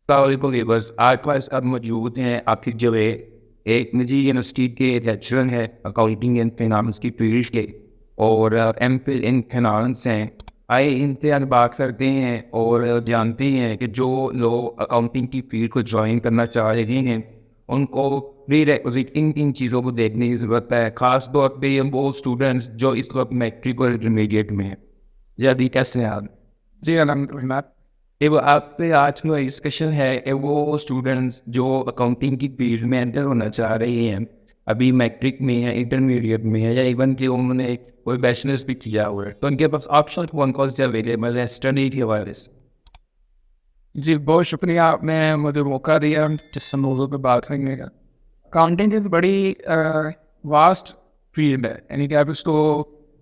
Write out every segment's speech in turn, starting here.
السلام ویورز، آج ہمارے ساتھ موجود ہیں آپ کی جگہ ایک نجی یونیورسٹی کے لیکچرر ہیں اکاؤنٹنگ اینڈ فائنانس کی فیلڈ کے، اور ایم فل ان فائنانس ہیں۔ آئے ان سے آج بات کرتے ہیں اور جانتے ہیں کہ جو لوگ اکاؤنٹنگ کی فیلڈ کو جوائن کرنا چاہ رہے ہیں ان کو پری ریکوزٹ ان چیزوں کو دیکھنے کی ضرورت ہے، خاص طور پہ وہ اسٹوڈنٹس جو اس وقت میٹرک اور انٹرمیڈیٹ میں ہیں۔ جی کیسے ہیں آپ؟ جی الحمد للہ۔ کہ وہ آپ سے آج کا ڈسکشن ہے کہ وہ اسٹوڈنٹس جو اکاؤنٹنگ کی فیلڈ میں انٹر ہونا چاہ رہے ہیں، ابھی میٹرک میں ہے، انٹرمیڈیٹ میں ہے، یا ایون کہ انہوں نے کوئی بیچلرس بھی کیا ہوا ہے، تو ان کے پاس آپشن کون سے اویلیبل ہے اسٹڈی کے حوالے سے؟ جی بہت شکریہ، آپ نے مجھے موقع دیا اس موضوع پہ بات کرنے کا۔ اکاؤنٹنگ ایک بڑی واسٹ فیلڈ ہے، یعنی کہ آپ اس کو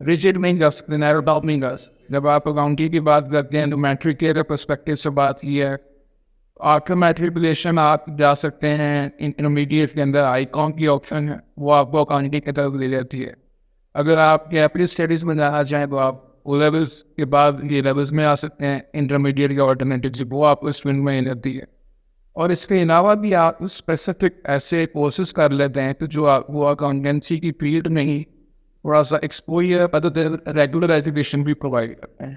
ریجڈ نہیں کر سکتے، نیرو ڈاؤن نہیں کر سکتے۔ جب آپ اکاؤنٹنگ کی بات کرتے ہیں تو میٹرک کے پرسپیکٹیو سے بات کی ہے۔ آفٹر میٹریکولیشن آپ جا سکتے ہیں انٹرمیڈیٹ کے اندر آئی کام کی آپشن ہے، وہ آپ کو اکاؤنٹنگ کی طرف لے جاتی ہے۔ اگر آپ کے اپنی اسٹڈیز میں جانا چاہیں تو آپ او لیولس کے بعد یہ لیولس میں آ سکتے ہیں، انٹرمیڈیٹ کے آلٹرنیٹیو وہ آپ کو اس فیلڈ میں جاتی ہے۔ اور اس کے علاوہ بھی آپ اسپیسیفک ایسے کورسز کر لیتے ہیں کہ جو آپ وہ اکاؤنٹنسی کی فیلڈ میں ہی تھوڑا سا ایکسپوجر ریگولر ایجوکیشن بھی پرووائڈ کرتے ہیں۔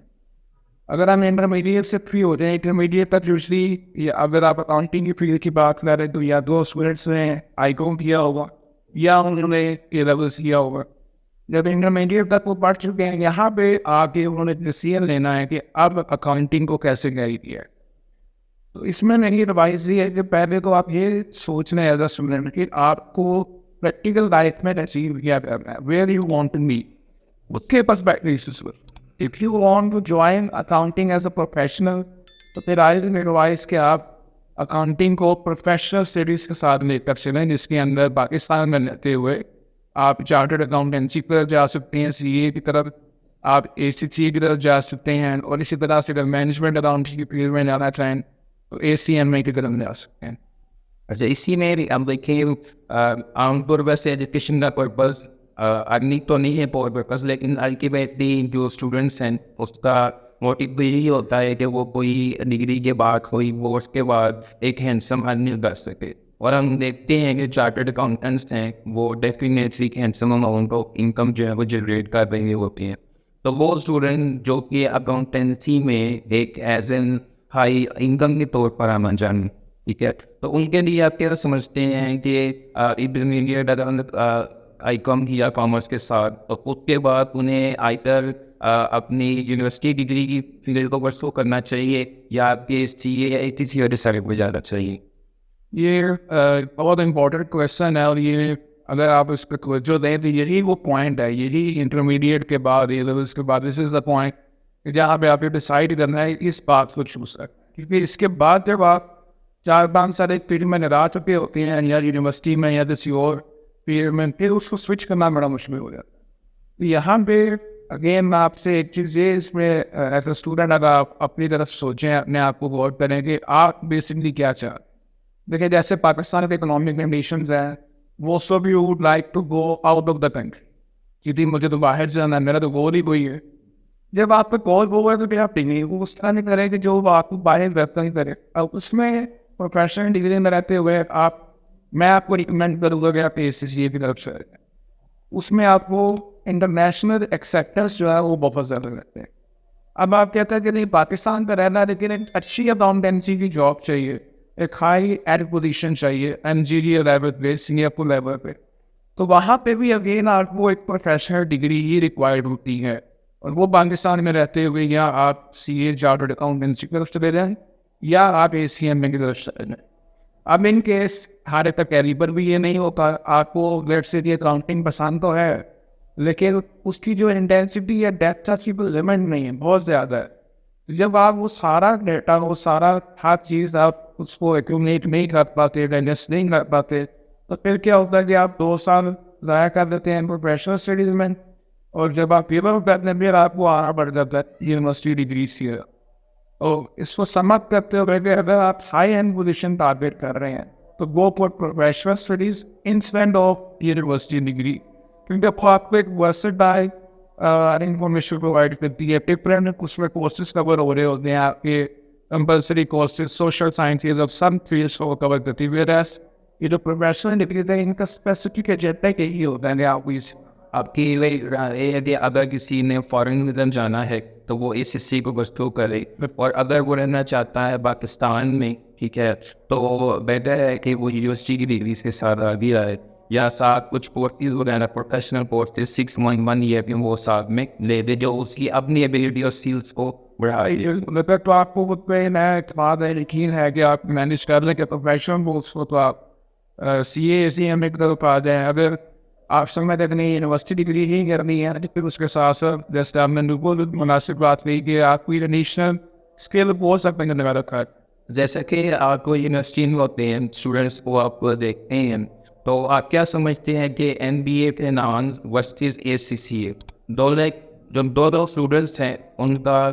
اگر ہم انٹرمیڈیٹ سے فری ہوتے ہیں، انٹرمیڈیٹ تک یوزلی اگر آپ اکاؤنٹنگ کی فیلڈ کی بات کریں تو یا دو اسٹوڈنٹس نے آئی کام کیا ہوگا یا انہوں نے اے لیولس کیا ہوگا۔ جب انٹرمیڈیٹ تک وہ پڑھ چکے ہیں، یہاں پہ آ کے انہوں نے ڈیسیژن لینا ہے کہ اب اکاؤنٹنگ کو کیسے کیری کیا ہے۔ تو اس میں میری ایڈوائز یہ ہے کہ پہلے تو آپ یہ سوچ لیں ایز اے اسٹوڈنٹ کہ آپ کو پریکٹیکل لائف میں اچیو کیا کرنا ہے، where you want to be, اس کے پرسپیکٹیو سے۔ If you want to join accounting as a professional تو پھر آئی ول ایڈوائز کہ آپ اکاؤنٹنگ کو پروفیشنل اسٹڈیز کے ساتھ لے کر چلیں، جس کے اندر پاکستان میں رہتے ہوئے آپ چارٹرڈ اکاؤنٹنسی کی طرف جا سکتے ہیں، سی اے کی طرف، آپ اے سی سی کی طرف جا سکتے ہیں، اور اسی طرح سے اگر مینجمنٹ اکاؤنٹنسی کی فیلڈ میں جانا چاہیں تو اے سی ایم اے کی طرف جا سکتے ہیں۔ اچھا، اسی میں اب دیکھیں عام طور پر سے ایجوکیشن کا پرپز ارننگ تو نہیں ہے پرپز، لیکن الٹیمیٹلی جو اسٹوڈنٹس ہیں اس کا موٹیو تو یہی ہوتا ہے کہ وہ کوئی ڈگری کے بعد کوئی کورس کے بعد ایک ہینڈسم ارننگ کر سکے، اور ہم دیکھتے ہیں کہ چارٹرڈ اکاؤنٹنٹس ہیں وہ definitely handsome amount of income جو ہے وہ جنریٹ کر رہے ہوتے ہیں۔ تو وہ اسٹوڈنٹ جو کہ اکاؤنٹنسی میں ایک ایز این ہائی انکم کے طور پر آنا جائیں، ٹھیک ہے، تو ان کے لیے آپ کیا سمجھتے ہیں کہ انٹرمیڈیٹ آئی کام کیا کامرس کے ساتھ، تو اس کے بعد انہیں آئیدر اپنی یونیورسٹی ڈگری کی فیلڈ کو پرسو کرنا چاہیے یا آپ کے سی اے یا ایس ٹی سی والے سائڈ پہ جانا چاہیے؟ یہ بہت امپورٹنٹ کویشچن ہے، اور یہ اگر آپ اس پہ توجہ دیں تو یہی وہ پوائنٹ ہے، یہی انٹرمیڈیٹ کے بعد اے لیولس کے بعد دس از دا پوائنٹ جہاں پہ آپ یہ ڈیسائڈ کرنا ہے اس بات کو چوز کر، کیونکہ اس کے بعد جب آپ 4-5 سال ایک فیلڈ میں لگا چکے ہوتے ہیں یا یونیورسٹی میں یا کسی اور فیلڈ میں، پھر اس کو سوئچ کرنا بڑا مشکل ہو جاتا ہے۔ تو یہاں پہ اگین آپ سے ایک چیز یہ اس میں ایز اے اسٹوڈنٹ اگر آپ اپنی طرف سوچیں، اپنے آپ کو غور کریں کہ آپ بیسکلی کیا چاہتے ہیں۔ دیکھیں جیسے پاکستان کے اکنامک کنڈیشنز ہیں، most of you would like to go out of the country, کیونکہ مجھے تو باہر جانا ہے، میرا تو گول ہی کوئی ہے۔ جب آپ کا گول وہ ہے تو پھر آپ ڈگری کو اس طرح نہیں کریں کہ جو آپ کو باہر ویب نہیں کرے۔ اب اس میں پروفیشنل ڈگری میں رہتے ہوئے میں آپ کو ریکمینڈ کروں گا کہ آپ اے سی سی اے کی طرف سے، اس میں آپ کو انٹرنیشنل ایکسیپٹنس جو ہے وہ بہت زیادہ رہتے ہیں۔ اب آپ کہتے ہیں کہ نہیں پاکستان پہ رہنا ہے لیکن ایک اچھی اکاؤنٹنسی کی جاب چاہیے، ایک ہائی ایڈ پوزیشن چاہیے انجینئر لیول پہ، سینئر لیول پہ، تو وہاں پہ بھی اگین آپ کو ایک پروفیشنل ڈگری ہی ریکوائرڈ ہوتی ہے، اور وہ پاکستان میں رہتے ہوئے یا آپ سی اے چارٹرڈ اکاؤنٹنسی کی طرف چلے جائیں یا آپ اے سی ایم اے کی طرف چلے جائیں۔ اب ان کیس ہر ایک کیلیبر بھی یہ نہیں ہوتا، آپ کو لیٹ سے اکاؤنٹنگ پسند تو ہے لیکن اس کی جو انٹینسٹی یا ڈیپتھ ہے اس کی کوئی لمٹ نہیں ہے، بہت زیادہ ہے۔ جب آپ وہ سارا ڈیٹا، وہ سارا ہر چیز آپ اس کو ایکومولیٹ نہیں کر پاتے، ڈائجسٹ نہیں کر پاتے، تو پھر کیا ہوتا ہے کہ آپ 2 سال ضائع کر دیتے ہیں پروفیشنل اسٹڈیز میں، اور جب آپ پیپر کرتے ہیں پھر آپ کو آنا پڑ جاتا ہے یونیورسٹی ڈگری سے۔ اور اس کو سمت کرتے ہوئے کہ اگر آپ ہائی اینڈ پوزیشن ٹارگیٹ کر رہے ہیں تو go for professional studies instead of university degree, کیونکہ وہ آپ کو ایک ورسٹائل انفارمیشن پرووائڈ کرتی ہے، ڈفرینٹ اس میں کورسز کور ہو رہے ہوتے ہیں، آپ کے کمپلسری کورسز سوشل سائنسز اور سب فیلڈس کو کور کرتی ہے. ویئرس یہ جو پروفیشنل ڈگریز ہیں ان کا اسپیسیفک ایجنڈا یہی ہوتا ہے آپ کی یہ ہے کہ اگر کسی نے فارن جانا ہے تو وہ اس سی کو گفتگو کرے, اور اگر وہ رہنا چاہتا ہے پاکستان میں, ٹھیک ہے, تو بیٹر ہے کہ وہ یونیورسٹی کی ڈگریز کے ساتھ آگے آئے, یا ساتھ کچھ کورسز وغیرہ پروفیشنل کورسز 6 month 1 year میں وہ ساتھ میں لے دے جو اس کی اپنی ایبلٹی اور اسکلس کو بڑھائے. تو آپ کو خود پہ اعتماد ہے, یقین ہے کہ آپ مینیج کر لیں کہ پروفیشنل کورس کو تو آپ سی اے سی ایم کی طرف آ جائیں. اگر آپ سمجھتے کہ نہیں یونیورسٹی ڈگری ہی کرنی ہے پھر اس کے ساتھ ساتھ جیسے آپ نے بالکل مناسب بات کہی کہ آپ کوئی ایڈیشنل اسکل بول سکتے ہیں لگا رکھا ہے. جیسا کہ آپ کو یونیورسٹی میں ہوتے ہیں اسٹوڈنٹس کو آپ دیکھتے ہیں, تو آپ کیا سمجھتے ہیں کہ N B A finance versus A C C A جو دو اسٹوڈنٹس ہیں ان کا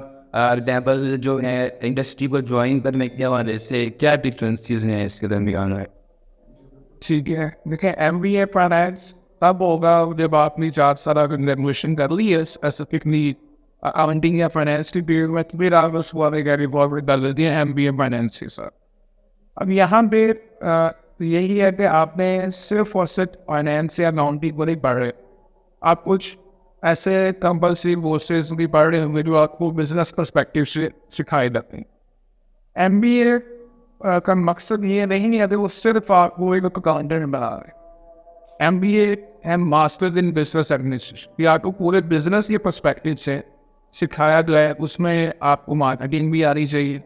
لیول جو ہے انڈسٹری کو جوائن کرنے کے حوالے سے کیا ڈفرینسز ہیں اس کے درمیان ہے؟ ٹھیک ہے, دیکھیں ایم بی اے فائنانس تب ہوگا جب آپ نے 4 سال گریجویشن کر لی ہے اسپیسیفکلی اکاؤنٹنگ یا فائنینس کی فیلڈ میں, تو پھر آپ اس والے کا ریوالوٹ کر لیتے ہیں ایم بی اے فائنینس کے ساتھ. اب یہاں پہ یہی ہے کہ آپ نے صرف اور صرف فائنینس یا اکاؤنٹنگ کو نہیں پڑھ رہے, آپ کچھ ایسے کمپلسری کورسز بھی پڑھ رہے ہوں گے جو آپ کو بزنس پرسپیکٹیو سے سکھائے جاتے ہیں. ایم بی اے کا مقصد یہ نہیں ہے کہ وہ صرف آپ کو ایک اکاؤنٹنٹ بنا رہے. ایم بی اے ہے ماسٹر ان بزنس ایڈمنسٹریشن, یہ آپ کو پورے بزنس کے پرسپیکٹیو سے سکھایا گیا ہے. اس میں آپ کو مارکیٹنگ بھی آنی چاہیے,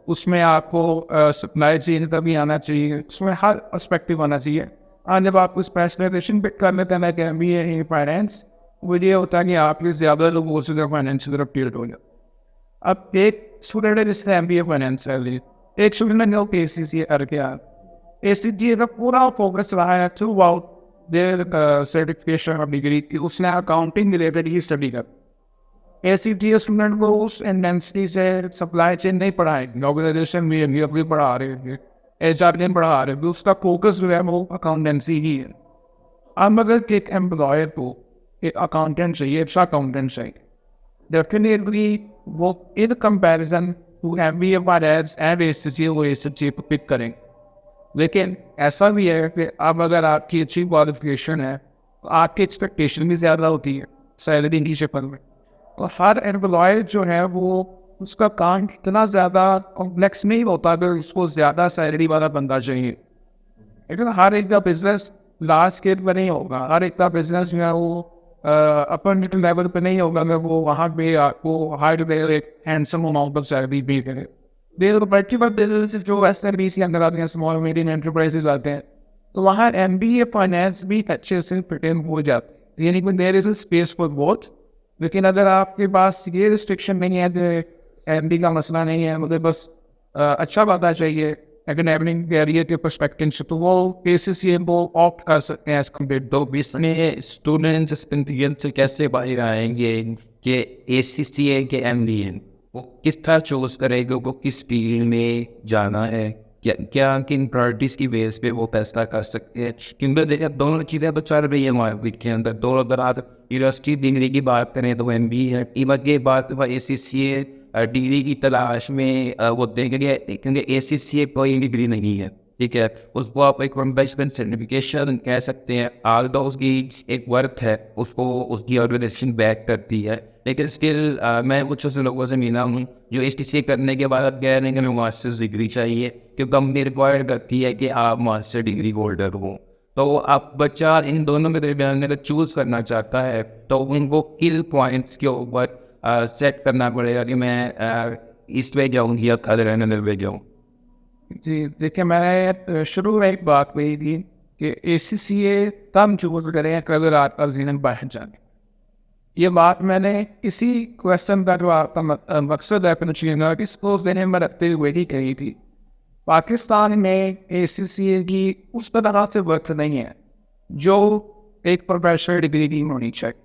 اس میں آپ کو سپلائی چین کا بھی آنا چاہیے, اس میں ہر پرسپیکٹیو آنا چاہیے. جب آپ کو اسپیشلائزیشن پک کر لیتے ہیں کہ ایم بی اے فائنینس, وہ یہ ہوتا ہے کہ آپ کے زیادہ لوگ اس طرح فائنینس کی طرف ٹیلٹ ہو جائے. اب ایک اسٹوڈنٹ ہے جس نے ایم بی اے فائنینس کر لی, ایک اسٹوڈنٹ نے اے سی سی اے کر کے اے سی سی اے کا پورا فوکس رہا ہے تھرو آؤٹ دیر سرٹیفکیشن اور ڈگری کی اس نے اکاؤنٹنگ ریلیٹڈ ہی اسٹڈی کر. اے سی ٹی اسٹوڈنٹ کو اس انٹینسٹی سے سپلائی چین نہیں پڑھائے گی, آرگنائزیشن بھی پڑھا رہے ہیں, ایچ آر نہیں پڑھا رہے, اس کا فوکس جو ہے وہ اکاؤنٹنسی ہی ہے. اب اگر ایک ایمپلائر کو ایک اکاؤنٹنٹ چاہیے, اچھا اکاؤنٹنٹ چاہیے, ڈیفینیٹلی وہ in comparison to M B A finance and A C C وہ اے سی سی کو پک کریں. لیکن ایسا بھی ہے کہ اب اگر آپ کی اچھی کوالیفکیشن ہے تو آپ کی ایکسپیکٹیشن بھی زیادہ ہوتی ہے سیلری کی شکل میں. تو ہر ایمپلائر جو ہے وہ اس کا کام اتنا زیادہ کمپلیکس نہیں ہوتا کہ اس کو زیادہ سیلری والا بندہ چاہیے. لیکن ہر ایک کا بزنس لارج اسکیل پہ نہیں ہوگا, ہر ایک کا بزنس جو ہے وہ اپر مڈل لیول پہ نہیں ہوگا کہ وہ وہاں پہ آپ کو ہائی ایک ہینڈسم اماؤنٹ آف سیلری پے کرے. جو ایس ایم بیز کے اندر آتے ہیں, اسمال میڈیم انٹرپرائزز آتے ہیں, تو وہاں ایم بی اے فائنینس بھی اچھے سے فٹ ان ہو جاتے ہیں. یعنی کہ دیر از اے اسپیس فار بوتھ. لیکن اگر آپ کے پاس یہ ریسٹرکشن نہیں ہے کہ ایم بی کا مسئلہ نہیں ہے, مجھے بس اچھا پتا چاہیے اکیڈیمک کیریئر کے پرسپیکٹو سے, تو وہ اے سی سی ایم کو آپٹ کر سکتے ہیں ایز کمپیئر. تو اس میں اسٹوڈنٹس اس کنفیوژن سے کیسے باہر آئیں گے کہ اے سی سی اے کے ایم بی اے وہ کس طرح چوز کرے گا, وہ کس فیلڈ میں جانا ہے, کیا کن پرائرٹیز کی بیس پہ وہ فیصلہ کر سکتے ہیں؟ کیونکہ دیکھیں دونوں چیزیں تو چل رہی ہیں مارکیٹ کے اندر. دونوں اگر آپ یونیورسٹی ڈگری کی بات کریں تو وہ ایم بی ہے, ایون کی بات وہ A C C a degree کی تلاش میں وہ دیکھیں گے, کیونکہ اے سی سی اے کوئی ڈگری نہیں ہے, ٹھیک ہے, اس کو آپ ایک پروفیشنل سرٹیفکیشن کہہ سکتے ہیں. آل دو اس کی ایک ورک ہے, اس کو اس کی آرگنائزیشن بیک کرتی ہے. لیکن اسٹل میں کچھ ایسے لوگوں سے ملا ہوں جو اس سی کرنے کے بعد کہہ رہے ہیں کہ ہمیں ماسٹرز ڈگری چاہیے, کیونکہ کمپنی ریکوائر کرتی ہے کہ آپ ماسٹر ڈگری ہولڈر ہوں. تو آپ بچہ ان دونوں میں درمیان اگر چوز کرنا چاہتا ہے تو ان کو کل پوائنٹس کے اوپر سیٹ کرنا پڑے گا کہ میں اس وے جاؤں یا ادر وے جاؤں. جی دیکھیں, میں نے شروع میں ایک بات کہی تھی کہ اے سی سی اے تم چوز کریں کہ اگر آپ کا ذہن باہر جانے. یہ بات میں نے اسی کویشچن کا جو آپ کا مقصد ہے پوچھیے گا کہ اس کو ذہن میں رکھتے ہوئے ہی کہی تھی. پاکستان میں اے سی سی اے کی اس طرح سے ورک نہیں ہے جو ایک پروفیشنل ڈگری کی ہونی چاہیے,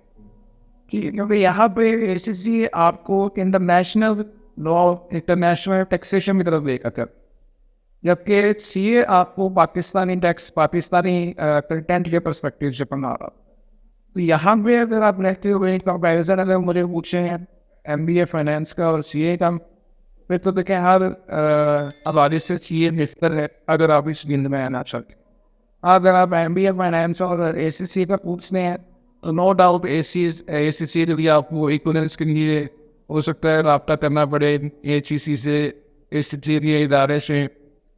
کیونکہ یہاں پہ اے سی سی اے آپ کو انٹرنیشنل لا, انٹرنیشنل ٹیکسیشن کی طرف لے کر, جبکہ سی اے آپ کو پاکستانی ٹیکس, پاکستانی کنٹینٹ کے پرسپیکٹیو سے پڑھا رہا. تو یہاں پہ اگر آپ رہتے ہوئے کمپیریزن اگر مجھے پوچھیں ایم بی اے فائنینس کا اور سی اے کا, پھر تو دیکھیں ہر حوالے سے سی اے بہتر ہے اگر آپ اس فیلڈ میں آنا چاہتے ہیں. اگر آپ ایم بی اے فائنینس اور اے سی سی کا پوچھتے ہیں تو نو ڈاؤٹ اے سی سی بھی آپ کو ایکولنس کے لیے ہو سکتا ہے رابطہ کرنا پڑے اے سی سی سے, اے سی سی کے ادارے سے.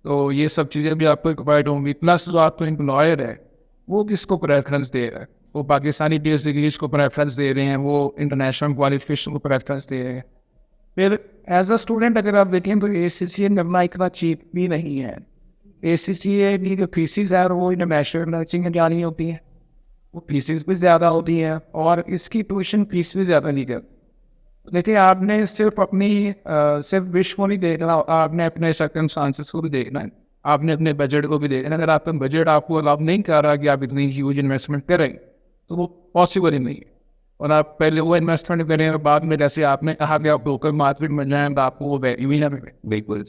تو یہ سب چیزیں بھی آپ کو پرووائڈ ہوں گی. پلس جو آپ کو امپلائر ہے وہ کس کو پریفرنس دے رہا ہے, وہ پاکستانی بیس ڈگریز کو پریفرنس دے رہے ہیں, وہ انٹرنیشنل کوالیفکیشن کو پریفرنس دے رہے ہیں. پھر ایز اے اسٹوڈنٹ اگر آپ دیکھیں تو اے سی سی اے کرنا اتنا چیپ بھی نہیں ہے. اے سی سی اے کی جو فیسز ہے وہ انٹرنیشنل نرسنگ میں جانی ہوتی ہیں, وہ فیسز بھی زیادہ ہوتی ہیں اور اس کی ٹیوشن فیس بھی زیادہ نہیں کرتی. لیکن آپ نے صرف اپنی صرف وش کو نہیں دیکھنا, آپ نے اپنے سرکمسٹانسز کو بھی دیکھنا ہے, آپ نے اپنے بجٹ کو بھی دیکھنا ہے. اگر آپ کا بجٹ آپ کو الاؤ نہیں کر رہا کہ آپ اتنی ہیوج انویسٹمنٹ کریں تو وہ پاسبل ہی نہیں ہے. اور آپ پہلے وہ انویسٹمنٹ کریں اور بعد میں جیسے آپ نے کہا کہ آپ لوکل مارکیٹ میں جائیں تو آپ کو وہ ویلیو ہی نہ ملے. بالکل.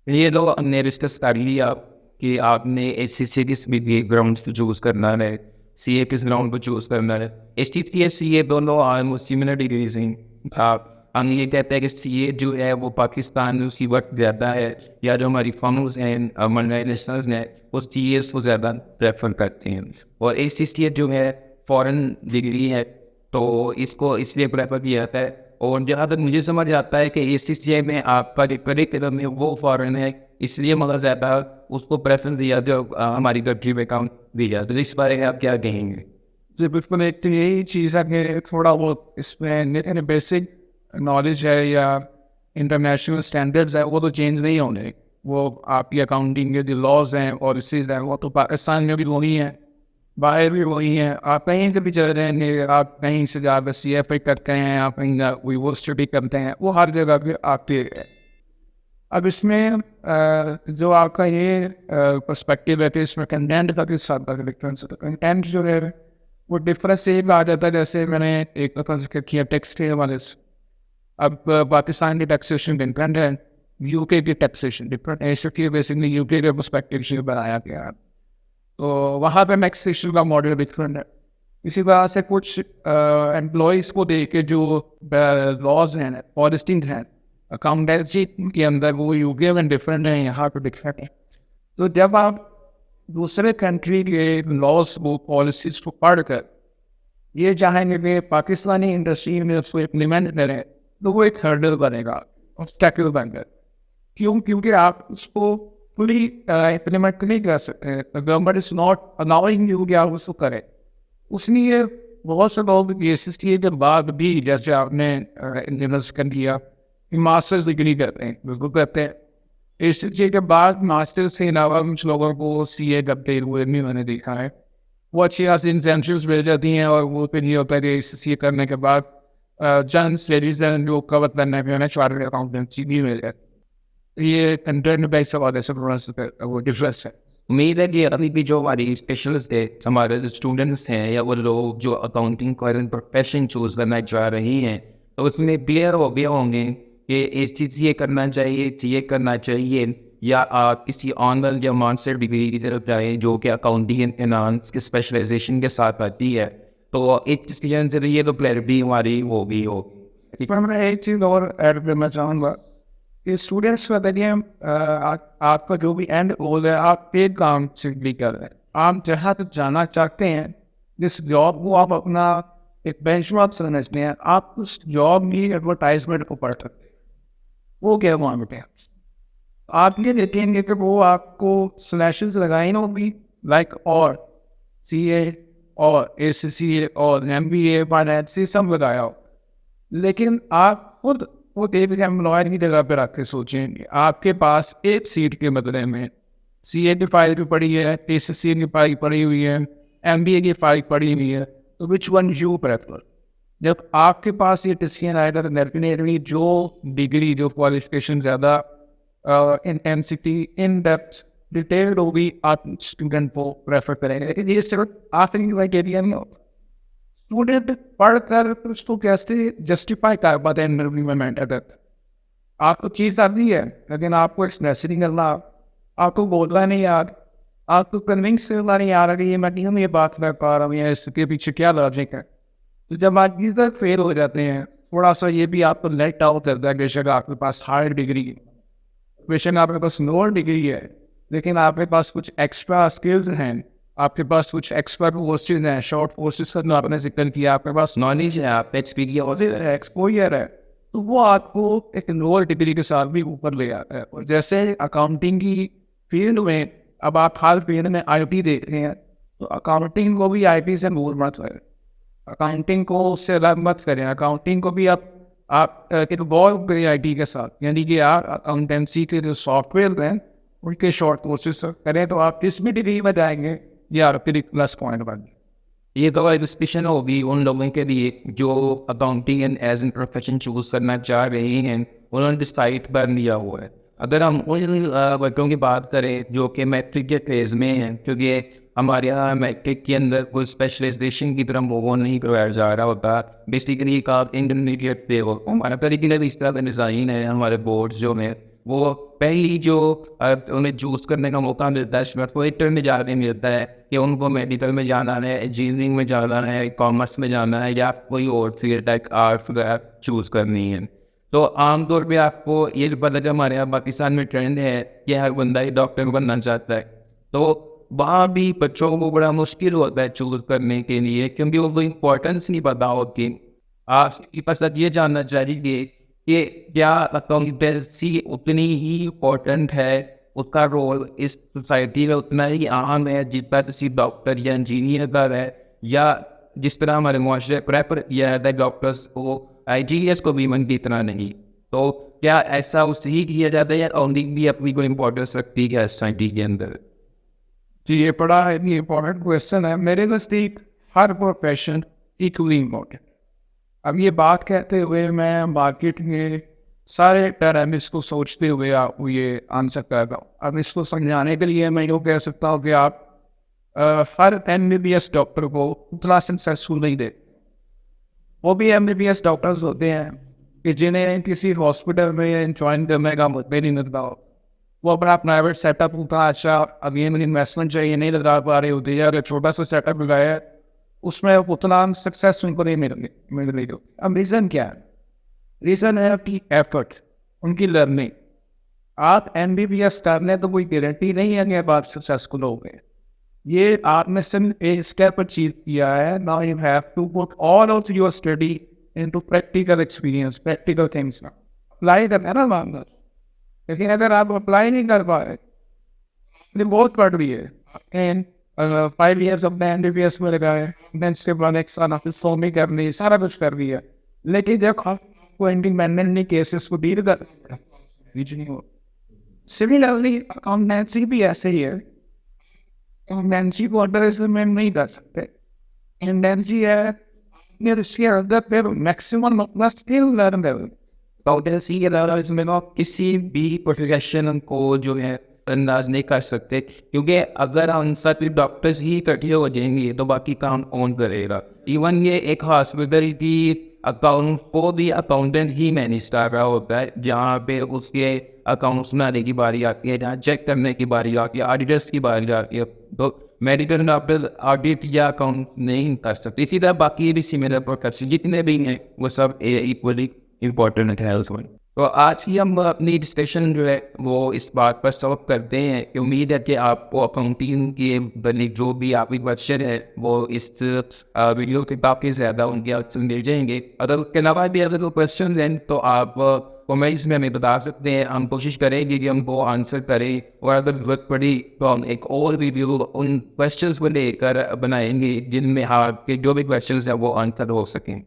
یہ لوگ ہم نے ڈسکس کر لیا کہ آپ نے ایس سی سی کس بھی گراؤنڈ پہ چوز کرنا ہے, سی اے کس گراؤنڈ پہ چوز کرنا ہے. S T C S C A دونوں آلموسٹ سملر ڈگریز ہیں. ہم یہ کہتے ہیں کہ سی اے جو ہے وہ پاکستان میں اس کی وقت زیادہ ہے, یا جو ہماری فارمز ہیں ملٹی نیشنلز ہیں وہ سی ایس کو زیادہ پریفر کرتے ہیں. اور اے سی سی اے جو ہے فورن ڈگری ہے تو اس کو اس لیے پریفر کیا جاتا ہے. اور جہاں تک مجھے سمجھ آتا ہے کہ اے سی سی اے میں آپ کا جو کریکلم ہے وہ فورن ہے, اس لیے مگر زیادہ اس کو پریفرنس دیا جو ہماری کنٹری میں کام دیا. تو اس بارے میں آپ کیا کہیں گے؟ جی بالکل, ایک تو یہی چیز ہے کہ تھوڑا بہت اس میں بیسک نالج ہے یا انٹرنیشنل اسٹینڈرڈز ہے وہ تو چینج نہیں ہونے. وہ آپ کی اکاؤنٹنگ کے جو لاز ہیں پالیسیز ہیں وہ تو پاکستان میں بھی وہی ہیں, باہر بھی وہی ہیں. آپ کہیں سے بھی چلے جائیں گے, آپ کہیں سے جا کر سی ایف اے کرتے ہیں, آپ کہیں کوئی وہ اسٹڈی کرتے ہیں, وہ ہر جگہ پہ آپ کے ہے. اب اس میں جو آپ کا یہ پرسپیکٹیو ہے کہ اس میں کنٹینٹ کا کس حد تک ڈفرینس ہوتا ہے. کنٹینٹ جو ہے وہ ڈفرینس یہ بھی آ جاتا ہے, جیسے میں نے ایک دفعہ ذکر کیا ٹیکس کے حوالے سے. اب پاکستان کی ٹیکسیشن ڈفرینٹ ہے, یو کے کی ٹیکسیشن ڈفرینٹ ہے. اس لیے بیسکلی یو کے پرسپیکٹیو سے بنایا گیا ہے, تو وہاں پہ ٹیکسیشن کا ماڈل ڈفرینٹ ہے. اسی طرح سے کچھ امپلائیز کو دے کے جو لاز ہیں پالیسیز ہیں اکاؤنٹنسی کے اندر وہ یو کے میں ڈفرینٹ ہیں, یہاں پہ ڈفرینٹ ہیں. تو جب آپ دوسرے کنٹری کے لاس کو پالیسیز کو پڑھ کر یہ چاہیں گے کہ پاکستانی انڈسٹری میں اس کو امپلیمنٹ کریں تو وہ ایک ہرڈل بنے گا, obstacle بن گا. کیونکہ آپ اس کو فلی امپلیمنٹ نہیں کر سکتے. Government is not allowing you کہ آپ اس کو کریں. اس لیے بہت سے لوگ اے سی سی اے کے بعد بھی, جیسے آپ نے کر دیا, ماسٹرز ڈگری کرتے ہیں, بالکل کرتے ہیں. اے سی سی اے کے بعد ماسٹرز سے علاوہ کچھ لوگوں کو سی اے کرتے ہوئے بھی میں نے دیکھا ہے. وہ اچھی خاصی انسینٹیوز مل جاتی ہیں اور وہ پھر یہ ہوتا ہے کہ اے سی سی اے کرنے کے بعد چند اسٹڈیز ہیں جو کور کرنے میں چارٹرڈ اکاؤنٹنسی بھی مل جاتی. یہ کنٹینٹ بیس حوالے سے تھوڑا سا وہ ڈفرینس ہے. امید ہے کہ ابھی بھی جو ہماری اسپیشلسٹ ہے, ہمارے جو اسٹوڈنٹس ہیں یا وہ لوگ جو اکاؤنٹنگ کو ایز اے پروفیشن چوز کرنا چاہ رہی ہیں تو اس میں کلیئر ہو گیا ہوں گے کہ اے سی سی اے کرنا چاہیے, سی اے کرنا چاہیے, یا آپ کسی آنر یا ماسٹر ڈگری کی طرف جائیں جو کہ اکاؤنٹنگ اینڈ فائنانس کے اسپیشلائزیشن کے ساتھ آتی ہے. تو اس ڈسکشن سے یہ تو کلیئرٹی ہماری ہوگی. اس پر میں ایک چیز اور ایڈ کرنا چاہوں گا کہ اسٹوڈینٹس کا دیکھیے آپ کا جو بھی اینڈ گول ہے آپ ایک کام سمپلی کر رہے ہیں. آپ جہاں تک جانا چاہتے ہیں جس جاب کو آپ اپنا ایک بینچ مارک سمجھتے ہیں, آپ اس جاب کی ایڈورٹائزمنٹ کو پڑھ سکتے ہیں. وہ کیا مانگتے ہیں آپ یہ دیکھیں گے کہ وہ آپ کو سلیکشنز لگائیں ہوگی لائک اور سی اے اور اے سی سی اے اور ایم بی اے فائنینس سب لگایا ہو, لیکن آپ خود وہ ایک امپلائر کی جگہ پہ رکھ کے سوچیں گے آپ کے پاس ایک سیٹ کے بدلے میں سی اے کی فائل بھی پڑی ہے, اے سی سی اے کی فائل پڑی ہوئی ہے, ایم بی اے کی فائل پڑی ہوئی ہے, تو وچ ون یو پریفر. جب آپ کے پاس یہ ڈسیزن آئے گا تو ڈیفینیٹلی جو ڈگری جو کوالیفکیشن زیادہ انٹینسٹی ان ڈیپتھ ڈیٹیلڈ ہوگی آپ اسٹوڈنٹ کو پریفر کریں گے. لیکن یہ صرف آخری کرائٹیریا نہیں ہوگا. اسٹوڈنٹ پڑھ کر اس کو کیسے جسٹیفائی کر پاتے ہیں انٹرویو میں مینٹر تک. آپ کو چیز آتی ہے لیکن آپ کو ایکسپریس نہیں کرنا, آپ کو بولنا نہیں یار, آپ کو کنونس کرنا نہیں آ رہا کہ یہ میں یہ بات کر پا رہا ہوں یا اس کے پیچھے کیا لاجک ہے. تو جب آپ ادھر فیل ہو جاتے ہیں تھوڑا سا یہ بھی آپ کو لیٹ آؤٹ کرتا ہے. بے شک آپ کے پاس ہائر ڈگری ہے, بے شک آپ کے پاس لوور ڈگری ہے, لیکن آپ کے پاس کچھ ایکسٹرا اسکلز ہیں, آپ کے پاس کچھ ایکسٹرا کورسز ہیں, شارٹ کورسز کا جو آپ نے ذکر کیا, آپ کے پاس نالج ہے, آپ ایکسپیرینس ہے, ایکسپوئر ہے, تو وہ آپ کو ایک لوور ڈگری کے ساتھ بھی اوپر لے آتا ہے. اور جیسے اکاؤنٹنگ کی فیلڈ میں اب آپ ہر فیلڈ میں آئی ٹی دیکھ رہے ہیں, تو اکاؤنٹنگ کو بھی آئی ٹی سے دور مت کریں, اکاؤنٹنگ کو اس سے الگ مت کریں. اکاؤنٹنگ کو بھی آپ انوالو کریں آئی ٹی کے ساتھ, یعنی کہ آپ اکاؤنٹنسی کے جو سافٹ ویئر ہیں ان کے شارٹ کورسز کریں, تو آپ کس بھی ڈگری میں جائیں گے یہ آپ کے لیے پلس پوائنٹ بن جائے. یہ تو ایجوکیشن ہوگی ان لوگوں کے لیے جو accounting as an profession choose کرنا چاہ رہے ہیں, انہوں نے ڈسائڈ کر لیا ہوا ہے. اگر ہم ان بچوں کی بات کریں جو کہ میٹرک کے فیز میں ہیں, کیونکہ ہمارے یہاں میٹرک کے اندر کوئی اسپیشلائزیشن کی طرف وہ نہیں کروایا جا رہا ہوتا, بیسیکلی ایک آپ انٹرمیڈیٹ پہ ہو. ہمارا کریکولر اس طرح کا ڈیزائن ہے, ہمارے بورڈز جو ہیں وہ پہلی جو انہیں چوز کرنے کا موقع ملتا ہے اسٹوڈنٹ کو انٹر میں جانے ملتا ہے کہ ان کو میڈیکل میں جانا ہے, انجینئرنگ میں جانا ہے, کامرس میں جانا ہے, یا کوئی اور فیلڈ لائک آرٹس وغیرہ چوز کرنی ہے. تو عام طور پہ آپ کو یہ پتہ کہ ہمارے یہاں پاکستان میں ٹرینڈ ہے کہ ہر بندہ ہی ڈاکٹر بننا چاہتا ہے, تو وہاں بھی بچوں کو بڑا مشکل ہوتا ہے چوز کرنے کے لیے, کیونکہ ان کو امپورٹنس نہیں پتا ہوتی. آپ کی پسند یہ جاننا چاہیے کہ کیا اکاؤنٹنسی اتنی ہی امپورٹنٹ ہے, اس کا رول اس سوسائٹی میں اتنا ہی اہم ہے جتنا کسی ڈاکٹر یا انجینئر کا ہے, یا جس طرح ہمارے معاشرے پریفر کیا جاتا ہے ڈاکٹرس کو, آئی جی ایس کو بھی من کی اتنا نہیں. تو کیا ایسا اس ہی کیا جاتا ہے یا اکاؤنٹنگ بھی اپنی کوئی امپورٹنس رکھتی ہے سوسائٹی کے اندر؟ جی یہ بڑا امپورٹنٹ کویشچن ہے. میرے نزدیک ہر پروفیشن ایکولی امپورٹنٹ. اب یہ بات کہتے ہوئے میں مارکیٹ میں سارے پیرامٹرس کو سوچتے ہوئے آپ کو یہ آنسر کر رہا ہوں. اب اس کو سمجھانے کے لیے میں یوں کہہ سکتا ہوں کہ آپ ہر M B B S doctor کو اتنا سکسیسفل نہیں دے. وہ بھی M B B S doctors ہوتے ہیں کہ جنہیں کسی ہاسپٹل میں جوائن کرنے کا موقع نہیں ملتا ہو, وہ اپنا پرائیویٹ سیٹ اپ ہوتا ہے, اچھا اب یہ انویسٹمنٹ چاہیے نہیں لگا پا رہی ہوتی ہے, اگر چھوٹا سا سیٹ اپ لگایا ہے اس میں اتنا سکسیس ان کو نہیں مل رہی ہو. اب ریزن کیا ہے؟ ریزن ہے آپ کی ایفرٹ, ان کی لرننگ. آپ ایم بی بی ایس کر لیں تو کوئی گارنٹی نہیں ہے کہ اب آپ سکسیسفل ہو گئے. یہ آپ نے صرف ایک اسٹیپ اچیو کیا ہے. Now you have to put all of your study into practical experience, practical things. Apply کرنا نا مانگا, لیکن اگر آپ اپلائی نہیں کر پا رہے, یہ بہت پڑھ رہی ہے. 5 years اپنے ایم بی بی ایس میں لگائے, اس کے بعد ایک سال آپ سومی کر لی, سارا کچھ کر لیا, لیکن جب آپ کو انڈیپینڈنٹلی کیسز کو ڈیل کرنا نہیں ہو. سملرلی اکاؤنٹنسی بھی ایسے ہی ہے. اکاؤنٹنسی کو انڈر ایسٹیمیٹ نہیں کر سکتے. اکاؤنٹنسی ہے اس کے اندر پھر میکسیمم اپنا اسکل لرن کرو. اکاؤنٹنسی کے علاوہ اس میں آپ کسی بھی پروفیشن کو جو ہے انداز نہیں کر سکتے, کیونکہ اگر ہم سب ڈاکٹرز ہی اکٹھے ہو جائیں گے تو باقی کام کون کرے گا. ایون یہ ایک ہاسپٹل کی اکاؤنٹ کو بھی اکاؤنٹنٹ ہی مینیج کر رہا ہوتا ہے, جہاں پہ اس کے اکاؤنٹس بنانے کی باری آتی ہے, جہاں چیک کرنے کی باری آتی ہے, آڈیٹرس کی باری آتی ہے. تو میڈیکل ڈاکٹر آڈٹ یا اکاؤنٹ نہیں کر سکتے. اسی طرح باقی بھی سملر پروفیشن جتنے بھی ہیں وہ سب ایکولی امپورٹنٹ ہے اس میں. تو آج کی ہم اپنی ڈسکشن جو ہے وہ اس بات پر سبب کرتے ہیں کہ امید ہے کہ آپ کو اکاؤنٹنگ کے بنے جو بھی آپ کی کوشچن ہے وہ اس ویڈیو کے کافی زیادہ ان کے آنسر مل جائیں گے. اگر اس کے علاوہ بھی اگر کوئی کوشچنز ہیں تو آپ کمنٹس میں ہمیں بتا سکتے ہیں, ہم کوشش کریں گے کہ ہم کو آنسر کریں, اور اگر ضرورت پڑی تو ہم ایک اور ویڈیو ان کوشچنز کو لے کر بنائیں گے جن میں آپ کے جو بھی کوشچنز ہیں وہ آنسر ہو سکیں.